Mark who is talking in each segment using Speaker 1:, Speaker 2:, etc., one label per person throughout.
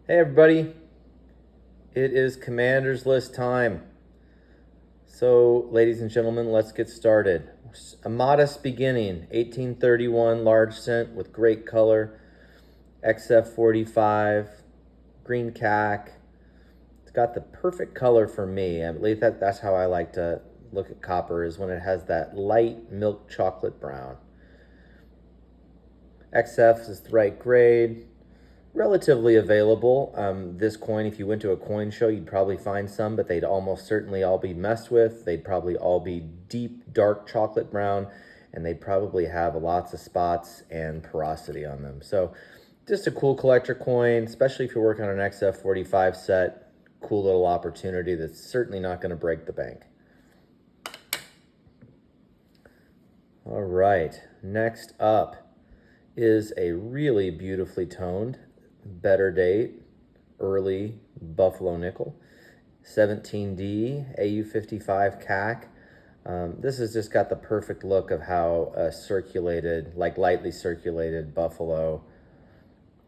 Speaker 1: Hey everybody, it is Commander's List time. So, ladies and gentlemen, let's get started. A modest beginning, 1831 large cent with great color, XF45, green CAC. It's got the perfect color for me. At least that's how I like to look at copper, is when it has that light milk chocolate brown. XF is the right grade. Relatively available. This coin, if you went to a coin show, you'd probably find some, but they'd almost certainly all be messed with. They'd probably all be deep, dark chocolate brown, and they'd probably have lots of spots and porosity on them. So just a cool collector coin, especially if you're working on an XF45 set. Cool little opportunity that's certainly not going to break the bank. All right, next up is a really beautifully toned better date, early Buffalo nickel, 17D AU55 CAC. This has just got the perfect look of how a circulated, like lightly circulated Buffalo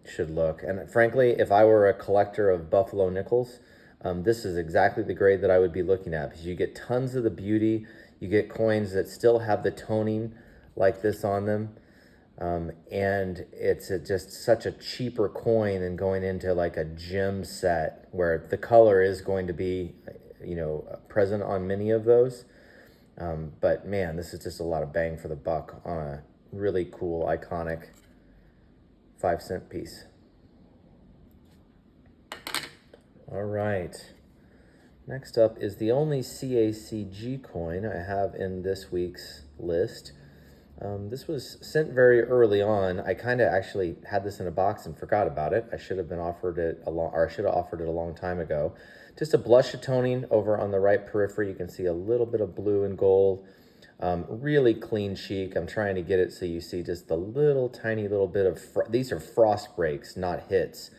Speaker 1: should look. And frankly, if I were a collector of Buffalo nickels, this is exactly the grade that I would be looking at, because you get tons of the beauty. You get coins that still have the toning like this on them. And it's just such a cheaper coin than going into like a gem set where the color is going to be, present on many of those. But man, this is just a lot of bang for the buck on a really cool, iconic 5-cent piece. All right. Next up is the only CACG coin I have in this week's list. This was sent very early on. I kind of actually had this in a box and forgot about it. I should have offered it a long time ago. Just a blush of toning over on the right periphery. You can see a little bit of blue and gold. Really clean cheek. I'm trying to get it so you see just the tiny little bit of, these are frost breaks, not hits.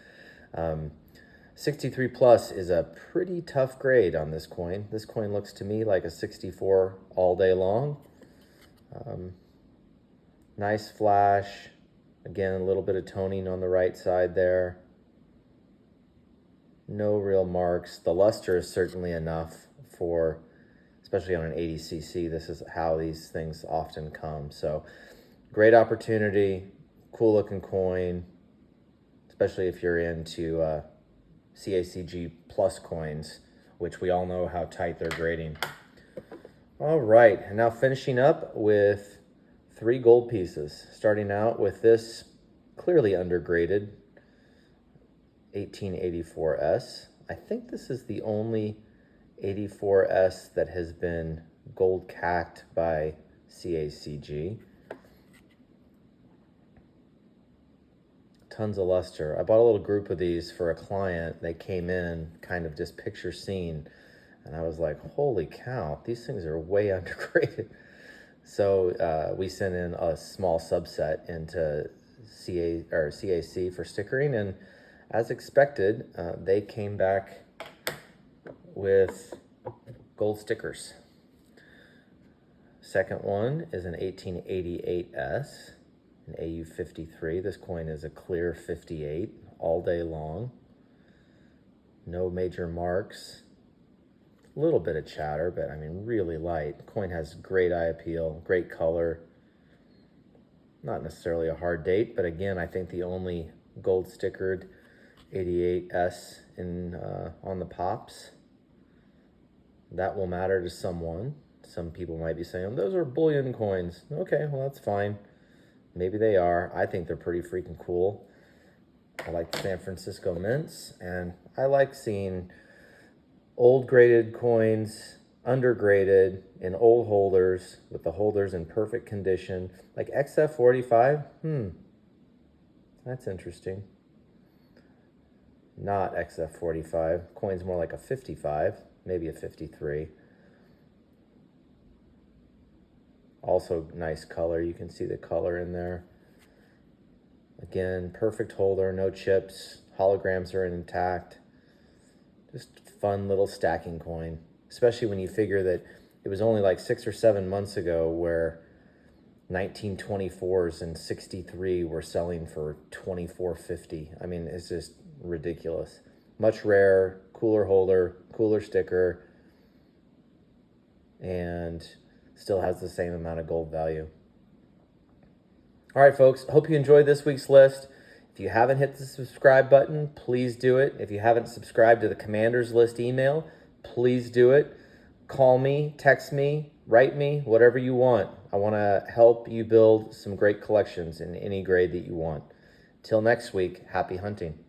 Speaker 1: 63 plus is a pretty tough grade on this coin. This coin looks to me like a 64 all day long. Nice flash. Again, a little bit of toning on the right side there. No real marks. The luster is certainly enough for, especially on an 80cc, this is how these things often come. So great opportunity, cool looking coin, especially if you're into CACG plus coins, which we all know how tight they're grading. All right, and now finishing up with 3 gold pieces, starting out with this clearly undergraded 1884S. I think this is the only 84S that has been gold CAC'd by CACG. Tons of luster. I bought a little group of these for a client. They came in kind of just picture scene, and I was like, holy cow, these things are way undergraded. So we sent in a small subset into CAC for stickering, and as expected, they came back with gold stickers. Second one is an 1888S, an AU53. This coin is a clear 58 all day long. No major marks. A little bit of chatter, but I mean, really light. The coin has great eye appeal, great color. Not necessarily a hard date, but again, I think the only gold stickered 88S on the pops. That will matter to someone. Some people might be saying, those are bullion coins. Okay, well, that's fine. Maybe they are. I think they're pretty freaking cool. I like the San Francisco mints, and I like seeing old graded coins, undergraded, in old holders, with the holders in perfect condition. Like XF45, that's interesting. Not XF45, coin's more like a 55, maybe a 53. Also nice color, you can see the color in there. Again, perfect holder, no chips, holograms are intact. Just fun little stacking coin, especially when you figure that it was only like 6 or 7 months ago where 1924s and 63 were selling for $24.50. I mean, it's just ridiculous. Much rarer, cooler holder, cooler sticker, and still has the same amount of gold value. All right, folks, hope you enjoyed this week's list. If you haven't hit the subscribe button, please do it. If you haven't subscribed to the Commander's List email, please do it. Call me, text me, write me, whatever you want. I want to help you build some great collections in any grade that you want. Till next week, happy hunting.